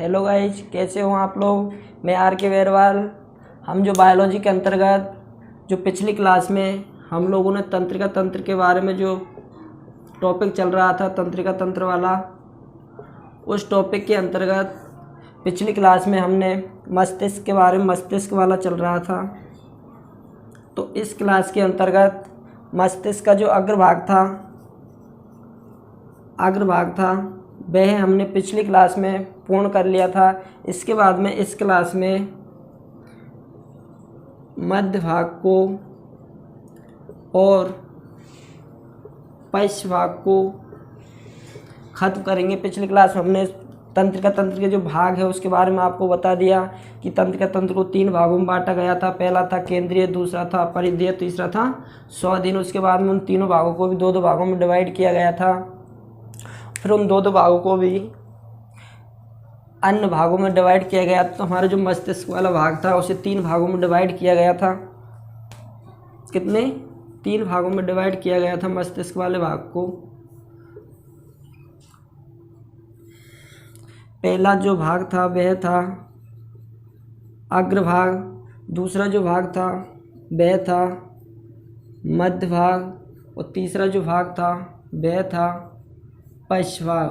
Hello guys, कैसे हो आप लोग। मैं आर के वेरवाल। हम जो बायोलॉजी के अंतर्गत जो पिछली क्लास में हम लोगों ने तंत्रिका तंत्र के बारे में जो टॉपिक चल रहा था, तंत्रिका तंत्र वाला, उस टॉपिक के अंतर्गत पिछली क्लास में हमने मस्तिष्क के बारे में, मस्तिष्क वाला चल रहा था। तो इस क्लास के अंतर्गत मस्तिष्क का जो अग्रभाग था वह हमने पिछली क्लास में पूर्ण कर लिया था। इसके बाद में इस क्लास में मध्य भाग को और पश्च भाग को खत्म करेंगे। पिछली क्लास में हमने तंत्रिका तंत्र के जो भाग है उसके बारे में आपको बता दिया कि तंत्रिका तंत्र को 3 भागों में बांटा गया था। पहला था केंद्रीय, दूसरा था परिधीय, तीसरा था स्वाधीन। उसके बाद में उन तीनों भागों को भी 2-2 भागों में डिवाइड किया गया था। फिर उन 2-2 भागों को भी अन्य भागों में डिवाइड किया गया। तो हमारा जो मस्तिष्क वाला भाग था उसे 3 भागों में डिवाइड किया गया था। कितने? 3 भागों में डिवाइड किया गया था मस्तिष्क वाले भाग को। पहला जो भाग था वह था अग्रभाग, दूसरा जो भाग था वह था मध्य भाग, और तीसरा जो भाग था वह था पश्च भाग।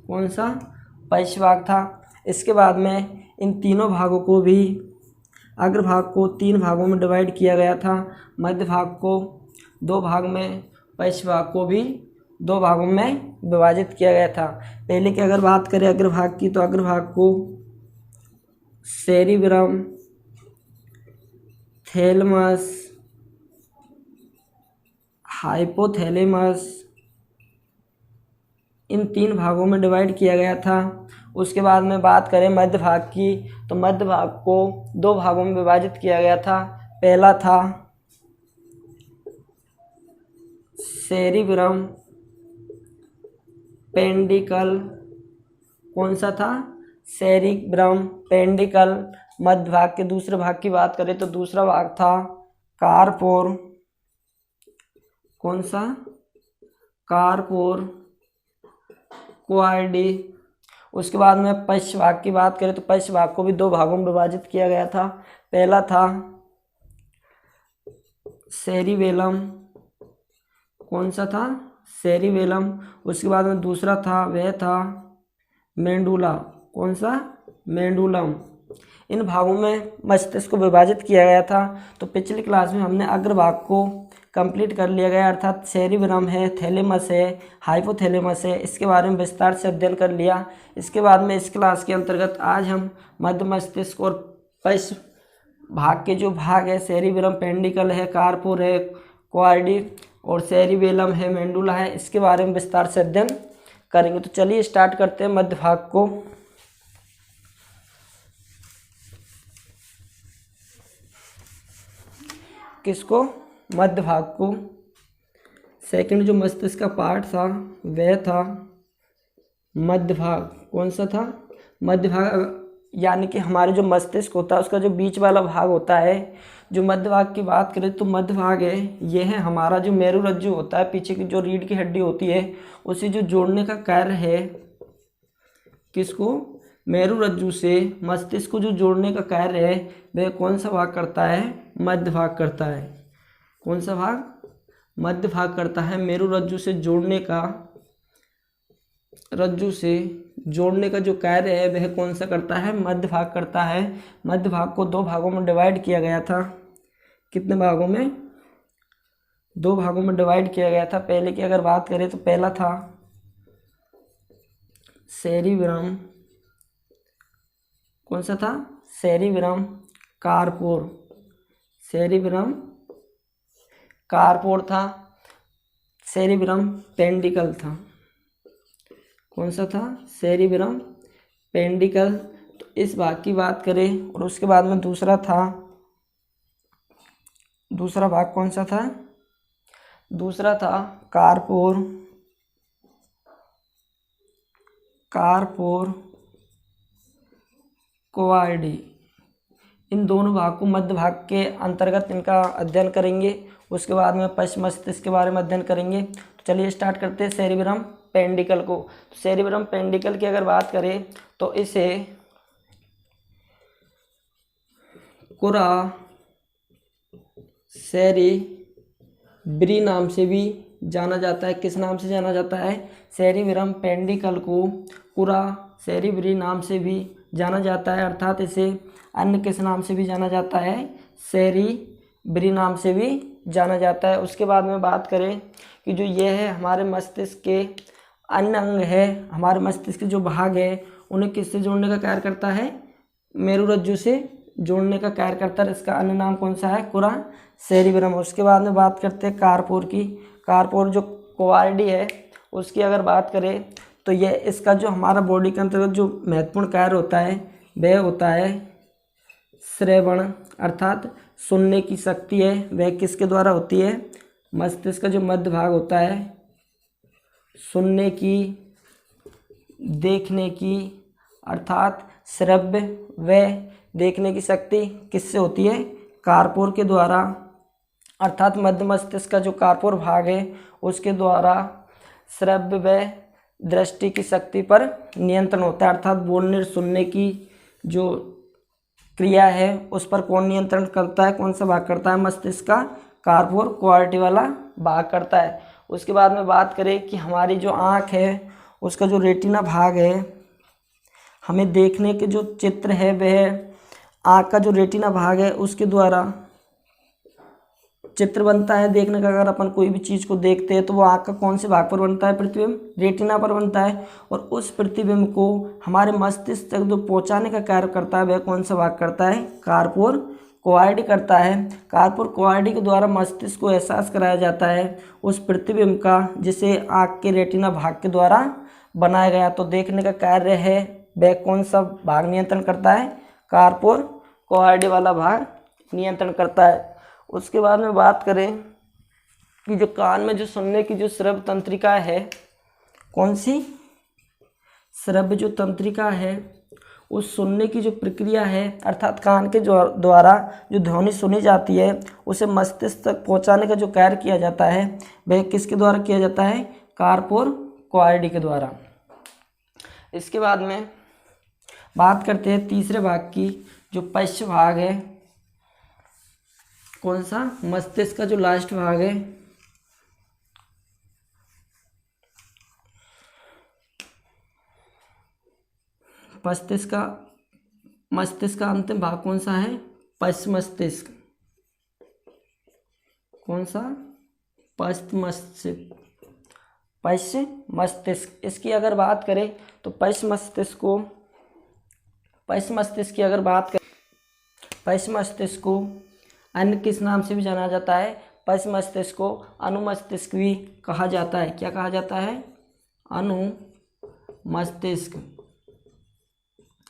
कौन सा? पश्च भाग था। इसके बाद में इन तीनों भागों को भी, अग्रभाग को 3 भागों में डिवाइड किया गया था, मध्य भाग को 2 भाग में, पश्च भाग को भी 2 भागों में विभाजित किया गया था। पहले की अगर बात करें अग्रभाग की, तो अग्रभाग को सेरिब्रम, थैलेमस, हाइपोथैलेमस, इन 3 भागों में डिवाइड किया गया था। उसके बाद में बात करें मध्य भाग की, तो मध्य भाग को 2 भागों में विभाजित किया गया था। पहला था सेरिब्रम पेंडिकल। कौन सा था? सेरिब्रम पेंडिकल। मध्य भाग के दूसरे भाग की बात करें तो दूसरा भाग था कार्पोर। कौन सा? कार्पोर क्वार्डी। उसके बाद में पश्च भाग की बात करें तो पश्च भाग को भी 2 भागों में विभाजित किया गया था। पहला था सेरिबेलम। कौन सा था? सेरिबेलम। उसके बाद में दूसरा था वह था मेंडुला। कौन सा? मेंडुलम। इन भागों में मस्तिष्क को विभाजित किया गया था। तो पिछली क्लास में हमने अग्रभाग को कंप्लीट कर लिया गया, अर्थात सेरिब्रम है, थैलेमस है, हाइपोथैलेमस है, इसके बारे में विस्तार से अध्ययन कर लिया। इसके बाद में इस क्लास के अंतर्गत आज हम मध्य मस्तिष्क और पश्च भाग के जो भाग है, सेरिब्रम पेंडिकल है, कार्पोर है, क्वार्डी, और सेरिबेलम है, मेंडुला है, इसके बारे में विस्तार से अध्ययन करेंगे। तो चलिए स्टार्ट करते हैं मध्य भाग को। किसको? मध्य भाग को। सेकंड जो मस्तिष्क का पार्ट था वह था मध्य भाग। कौन सा था? मध्य भाग। यानी कि हमारे जो मस्तिष्क होता है उसका जो बीच वाला भाग होता है, जो मध्य भाग की बात करें तो मध्य भाग है, यह है हमारा जो मेरुरज्जु होता है, पीछे की जो रीढ़ की हड्डी होती है उसे जो जोड़ने का कार्य है। किसको? मेरुरज्जु से मस्तिष्क को जो जोड़ने का कार्य है वह कौन सा भाग करता है? मध्य भाग करता है। कौन सा भाग? मध्य भाग करता है। मेरुरज्जु से जोड़ने का, रज्जु से जोड़ने का जो कार्य है वह कौन सा करता है? मध्य भाग करता है। मध्य भाग को 2 भागों में डिवाइड किया गया था। कितने भागों में? 2 भागों में डिवाइड किया गया था। पहले की अगर बात करें तो पहला था सेरिब्रम। कौन सा था? सेरिब्रम कार्पोर। सेरिब्रम कार्पोर था। सेरिब्रम पेंडिकल था। कौन सा था? सेरिब्रम पेंडिकल। तो इस भाग की बात करें, और उसके बाद में दूसरा भाग कौन सा था? दूसरा था कार्पोर क्वार्डी। इन दोनों भाग को मध्य भाग के अंतर्गत इनका अध्ययन करेंगे। उसके बाद में पश्च मस्तिष्क के बारे में अध्ययन करेंगे। तो चलिए स्टार्ट करते हैं सेरिब्रम पेंडिकल को। सेरिब्रम पेंडिकल की अगर बात करें तो इसे कुरा सेरिब्री नाम से भी जाना जाता है। किस नाम से जाना जाता है? सेरिब्रम पेंडिकल को कुरा सेरिब्री नाम से भी जाना जाता है, अर्थात इसे अन्य किस नाम से भी जाना जाता है? सेरिब्री नाम से भी जाना जाता है। उसके बाद में बात करें कि जो ये है हमारे मस्तिष्क के अन्य अंग है, हमारे मस्तिष्क के जो भाग है उन्हें किससे जोड़ने का कार्य करता है? मेरुरज्जु से जोड़ने का कार्य करता है। इसका अन्य नाम कौन सा है? कुरा सेरिब्रम। उसके बाद में बात करते हैं कार्पोर की। कार्पोर जो कोआर्डी है उसकी अगर बात करें तो ये इसका जो हमारा बॉडी के अंतर्गत जो महत्वपूर्ण कार्य होता है वह होता है श्रवण, अर्थात सुनने की शक्ति है वह किसके द्वारा होती है? मस्तिष्क का जो मध्य भाग होता है सुनने की, देखने की, अर्थात श्रव्य व देखने की शक्ति किससे होती है? कार्पोर के द्वारा, अर्थात मध्य मस्तिष्क का जो कार्पोर भाग है उसके द्वारा श्रव्य व दृष्टि की शक्ति पर नियंत्रण होता है। अर्थात बोलने और सुनने की जो क्रिया है उस पर कौन नियंत्रण करता है? कौन सा भाग करता है? मस्तिष्क का कार्पोर क्वालिटी वाला भाग करता है। उसके बाद में बात करें कि हमारी जो आँख है उसका जो रेटिना भाग है, हमें देखने के जो चित्र है वह आँख का जो रेटिना भाग है उसके द्वारा चित्र बनता है देखने का। अगर अपन कोई भी चीज़ को देखते हैं तो वो आँख का कौन से भाग पर बनता है? प्रतिबिंब रेटिना पर बनता है। और उस प्रतिबिंब को हमारे मस्तिष्क तक जो पहुँचाने का कार्य करता है वह कौन सा भाग करता है? कार्पोर क्वार्डी करता है। कार्पोर क्वार्डी के द्वारा मस्तिष्क को एहसास कराया जाता है उस प्रतिबिंब का जिसे आँख के रेटिना भाग के द्वारा बनाया गया। तो देखने का कार्य है वह कौन सा भाग नियंत्रण करता है? कार्पोर क्वार्डी वाला भाग नियंत्रण करता है। उसके बाद में बात करें कि जो कान में जो सुनने की जो श्रव्य तंत्रिका है, कौन सी? श्रव्य जो तंत्रिका है उस सुनने की जो प्रक्रिया है, अर्थात कान के जो द्वारा जो ध्वनि सुनी जाती है उसे मस्तिष्क तक पहुंचाने का जो कार्य किया जाता है वह किसके द्वारा किया जाता है? कार्पोर क्वार्डी के द्वारा। इसके बाद में बात करते हैं तीसरे भाग की, जो पश्च भाग है। कौन सा? मस्तिष्क का जो लास्ट भाग है, मस्तिष्क का अंतिम भाग कौन सा है? पश्च मस्तिष्क। कौन सा? पश्च मस्तिष्क। इसकी अगर बात करें तो पश्च मस्तिष्क को अन्य किस नाम से भी जाना जाता है? पश्च मस्तिष्क को अनुमस्तिष्क भी कहा जाता है। क्या कहा जाता है? अनुमस्तिष्क।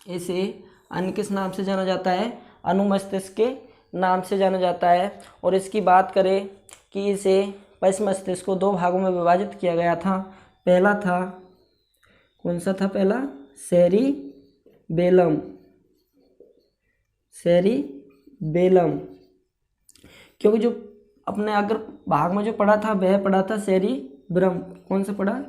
इसे अन्य किस नाम से जाना जाता है? अनुमस्तिष्क के नाम से जाना जाता है। और इसकी बात करें कि इसे पश्च मस्तिष्क को दो भागों में विभाजित किया गया था। पहला था, कौन सा था पहला? सेरिबेलम। क्योंकि जो अपने अगर भाग में जो पढ़ा था वह पढ़ा था सेरिब्रम। कौन सा पढ़ा?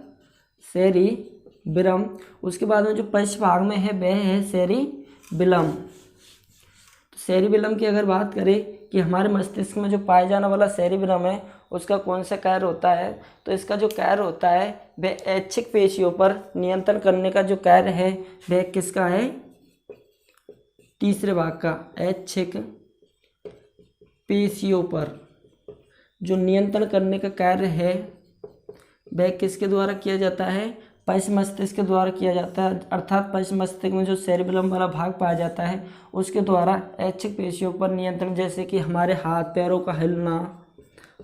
सेरिब्रम। उसके बाद में जो पश्च भाग में है वह है सेरिबेलम। तो सेरिबेलम की अगर बात करें कि हमारे मस्तिष्क में जो पाया जाने वाला सेरिब्रम है उसका कौन सा कार्य होता है, तो इसका जो कार्य होता है वह ऐच्छिक पेशियों पर नियंत्रण करने का जो कार्य है वह किसका है? तीसरे भाग का। ऐच्छिक पेशियों पर जो नियंत्रण करने का कार्य है वह किसके द्वारा किया जाता है? पश्च मस्तिष्क के द्वारा किया जाता है। अर्थात पश्च मस्तिष्क में जो सेरिबेलम वाला भाग पाया जाता है उसके द्वारा ऐच्छिक पेशियों पर नियंत्रण, जैसे कि हमारे हाथ पैरों का हिलना,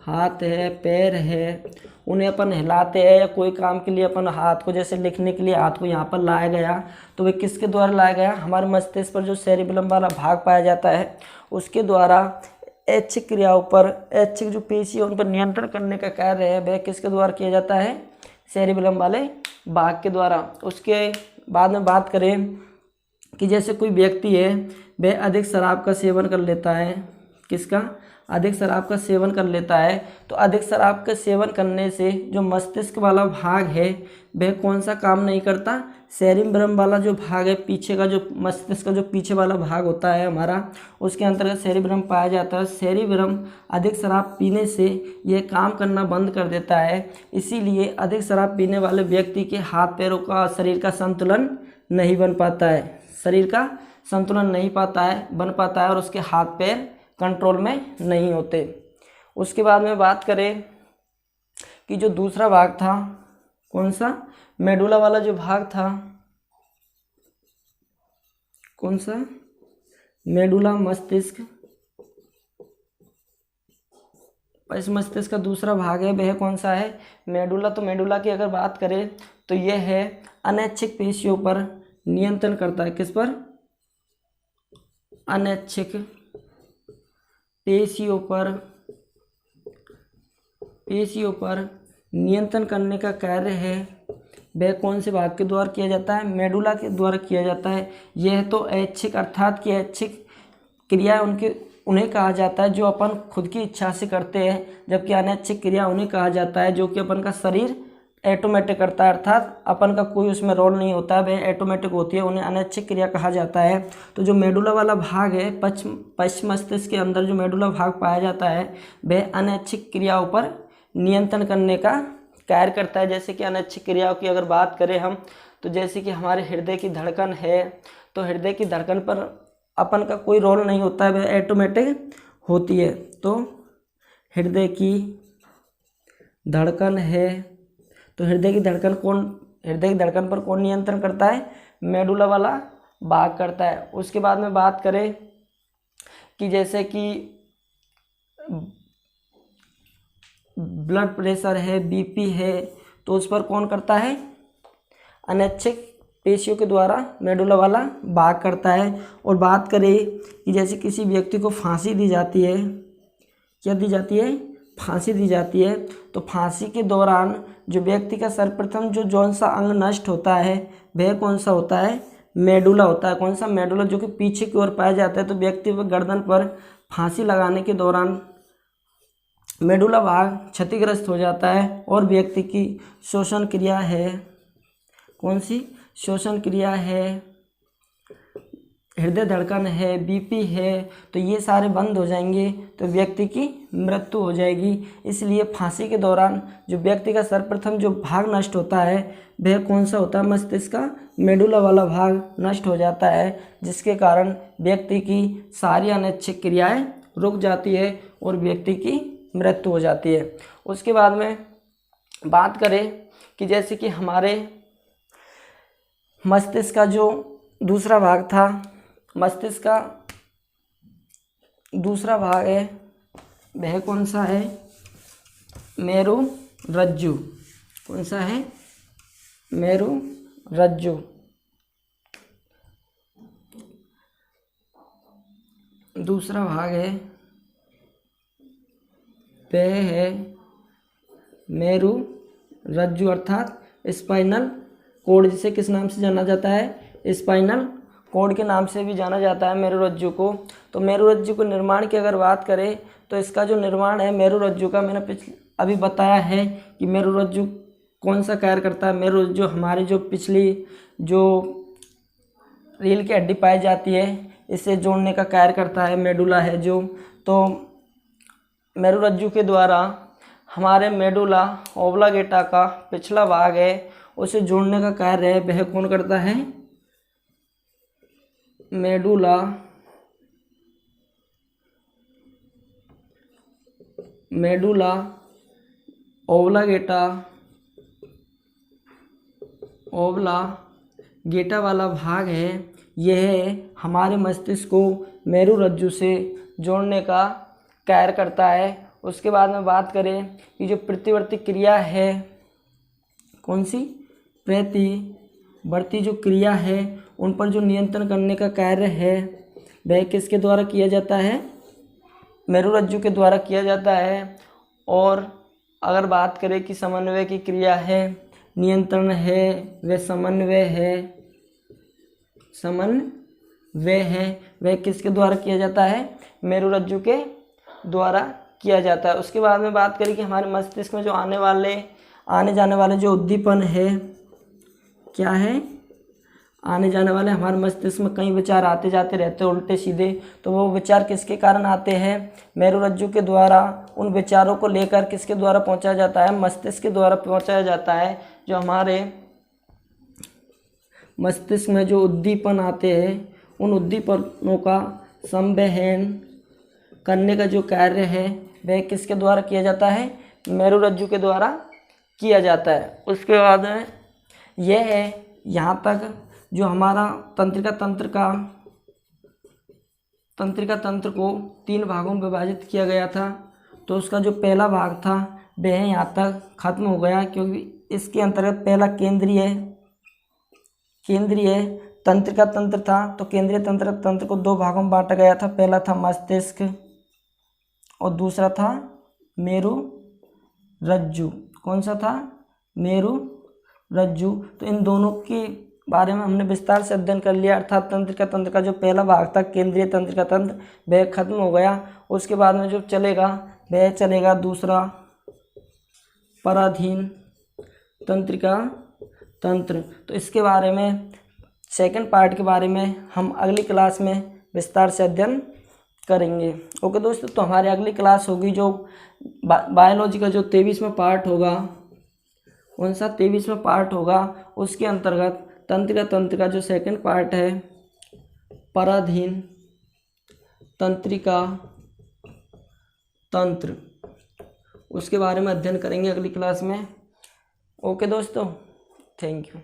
हाथ है पैर है उन्हें अपन हिलाते हैं, या कोई काम के लिए अपन हाथ को, जैसे लिखने के लिए हाथ को यहाँ पर लाया गया तो वह किसके द्वारा लाया गया? हमारे मस्तिष्क पर जो सेरिबेलम वाला भाग पाया जाता है उसके द्वारा ऐच्छिक क्रियाओं पर, ऐच्छिक जो पेशी है उन पर नियंत्रण करने का कार्य है वह किसके द्वारा किया जाता है? सेरिबेलम वाले भाग के द्वारा। उसके बाद में बात करें कि जैसे कोई व्यक्ति है वह अधिक शराब का सेवन कर लेता है। किसका? अधिक शराब का सेवन कर लेता है, तो अधिक शराब का सेवन करने से जो मस्तिष्क वाला भाग है वह कौन सा काम नहीं करता, सेरिब्रम वाला जो भाग है, पीछे का जो मस्तिष्क का जो पीछे वाला भाग होता है हमारा, उसके अंतर्गत सेरिब्रम पाया जाता है। सेरिब्रम अधिक शराब पीने से यह काम करना बंद कर देता है, इसीलिए अधिक शराब पीने वाले व्यक्ति के हाथ पैरों का, शरीर का संतुलन नहीं बन पाता है, शरीर का संतुलन नहीं बन पाता है और उसके हाथ पैर कंट्रोल में नहीं होते। उसके बाद में बात करें कि जो दूसरा भाग था, कौन सा, मेडुला वाला जो भाग था, कौन सा, मेडुला मस्तिष्क, इस मस्तिष्क का दूसरा भाग है वह कौन सा है, मेडुला। तो मेडुला की अगर बात करें तो यह है अनैच्छिक पेशियों पर नियंत्रण करता है, किस पर, अनैच्छिक पेशियों पर नियंत्रण करने का कार्य है वह कौन से भाग के द्वारा किया जाता है, मेडुला के द्वारा किया जाता है। यह तो ऐच्छिक अर्थात कि ऐच्छिक क्रिया उन्हें कहा जाता है जो अपन खुद की इच्छा से करते हैं, जबकि अनैच्छिक क्रिया उन्हें कहा जाता है जो कि अपन का शरीर ऑटोमेटिक करता है, अर्थात अपन का कोई उसमें रोल नहीं होता है, वह ऑटोमेटिक होती है, उन्हें अनैच्छिक क्रिया कहा जाता है। तो जो मेडुला वाला भाग है, पश्चिम मस्तिष्क के अंदर जो मेडुला भाग पाया जाता है वह अनैच्छिक क्रियाओं पर नियंत्रण करने का कार्य करता है। जैसे कि अनैच्छिक क्रियाओं की अगर बात करें हम, तो जैसे कि हमारे हृदय की धड़कन है, तो हृदय की धड़कन पर अपन का कोई रोल नहीं होता है, वह ऑटोमेटिक होती है। तो हृदय की धड़कन है, तो हृदय की धड़कन पर कौन नियंत्रण करता है, मेडुला वाला भाग करता है। उसके बाद में बात करें कि जैसे कि ब्लड प्रेशर है, बीपी है, तो उस पर कौन करता है, अनैच्छिक पेशियों के द्वारा मेडुला वाला भाग करता है। और बात करें कि जैसे किसी व्यक्ति को फांसी दी जाती है, क्या दी जाती है, फांसी दी जाती है, तो फांसी के दौरान जो व्यक्ति का सर्वप्रथम जो जौन सा अंग नष्ट होता है वह कौन सा होता है, मेडुला होता है। कौन सा, मेडुला, जो कि पीछे की ओर पाया जाता है। तो व्यक्ति को गर्दन पर फांसी लगाने के दौरान मेडुला भाग क्षतिग्रस्त हो जाता है और व्यक्ति की श्वसन क्रिया है, कौन सी, श्वसन क्रिया है, हृदय धड़कन है, बीपी है, तो ये सारे बंद हो जाएंगे, तो व्यक्ति की मृत्यु हो जाएगी। इसलिए फांसी के दौरान जो व्यक्ति का सर्वप्रथम जो भाग नष्ट होता है वह कौन सा होता है, मस्तिष्क का मेडुला वाला भाग नष्ट हो जाता है, जिसके कारण व्यक्ति की सारी अनैच्छिक क्रियाएं रुक जाती है और व्यक्ति की मृत्यु हो जाती है। उसके बाद में बात करें कि जैसे कि हमारे मस्तिष्क का जो दूसरा भाग था, मस्तिष्क का दूसरा भाग है वह कौन सा है, मेरुरज्जु। कौन सा है, मेरुरज्जु। दूसरा भाग है वह है मेरुरज्जु अर्थात स्पाइनल कोड, जिसे किस नाम से जाना जाता है, स्पाइनल कोड के नाम से भी जाना जाता है मेरुरज्जु को। तो मेरुरज्जु को निर्माण की अगर बात करें तो इसका जो निर्माण है मेरुरज्जु का, मैंने अभी बताया है कि मेरुरज्जु कौन सा कार्य करता है। मेरुरज्जु हमारी जो पिछली जो रीढ़ की हड्डी पाई जाती है इसे जोड़ने का कार्य करता है, मेडुला है जो। तो मेरुरज्जु के द्वारा हमारे मेडुला ओब्लांगेटा का पिछला भाग है उसे जोड़ने का कार्य है वह कौन करता है, मेडुला ओब्लांगेटा वाला भाग है, यह हमारे मस्तिष्क को मेरुरज्जु से जोड़ने का कार्य करता है। उसके बाद में बात करें कि जो प्रतिवर्ती क्रिया है, कौन सी, प्रतिवर्ती जो क्रिया है उन पर जो नियंत्रण करने का कार्य है वह किसके द्वारा किया जाता है, मेरुरज्जु के द्वारा किया जाता है। और अगर बात करें कि समन्वय की क्रिया है, नियंत्रण है, वह समन्वय है, वह किसके द्वारा किया जाता है, मेरुरज्जु के द्वारा किया जाता है। उसके बाद में बात करें कि हमारे मस्तिष्क में जो आने जाने वाले जो उद्दीपन है, क्या है, आने जाने वाले हमारे मस्तिष्क में कई विचार आते जाते रहते हैं उल्टे सीधे, तो वो विचार किसके कारण आते हैं, मेरुरज्जु के द्वारा उन विचारों को लेकर किसके द्वारा पहुंचाया जाता है, मस्तिष्क के द्वारा पहुंचाया जाता है। जो हमारे मस्तिष्क में जो उद्दीपन आते हैं उन उद्दीपनों का संवहन करने का जो कार्य है वह किसके द्वारा किया जाता है, मेरुरज्जु के द्वारा किया जाता है। उसके बाद में यह है, यहाँ तक जो हमारा तंत्रिका तंत्र को 3 भागों में विभाजित किया गया था। तो उसका जो पहला भाग था वह यहाँ तक खत्म हो गया, क्योंकि इसके अंतर्गत पहला केंद्रीय तंत्रिका तंत्र था। तो केंद्रीय तंत्र को 2 भागों में बांटा गया था। पहला था मस्तिष्क और दूसरा था मेरुरज्जु। कौन सा था, मेरुरज्जु। तो इन दोनों के बारे में हमने विस्तार से अध्ययन कर लिया, अर्थात तंत्रिका तंत्र का जो पहला भाग था केंद्रीय तंत्रिका तंत्र वह खत्म हो गया। उसके बाद में जो चलेगा वह चलेगा दूसरा पराधीन तंत्रिका तंत्र। तो इसके बारे में सेकंड पार्ट के बारे में हम अगली क्लास में विस्तार से अध्ययन करेंगे। ओके दोस्तों, तो हमारी अगली क्लास होगी जो बायोलॉजी का जो 23वां पार्ट होगा। कौन सा 23वां पार्ट होगा, उसके अंतर्गत तंत्रिका तंत्र का जो सेकंड पार्ट है पराधीन तंत्रिका तंत्र, उसके बारे में अध्ययन करेंगे अगली क्लास में। ओके दोस्तों, थैंक यू।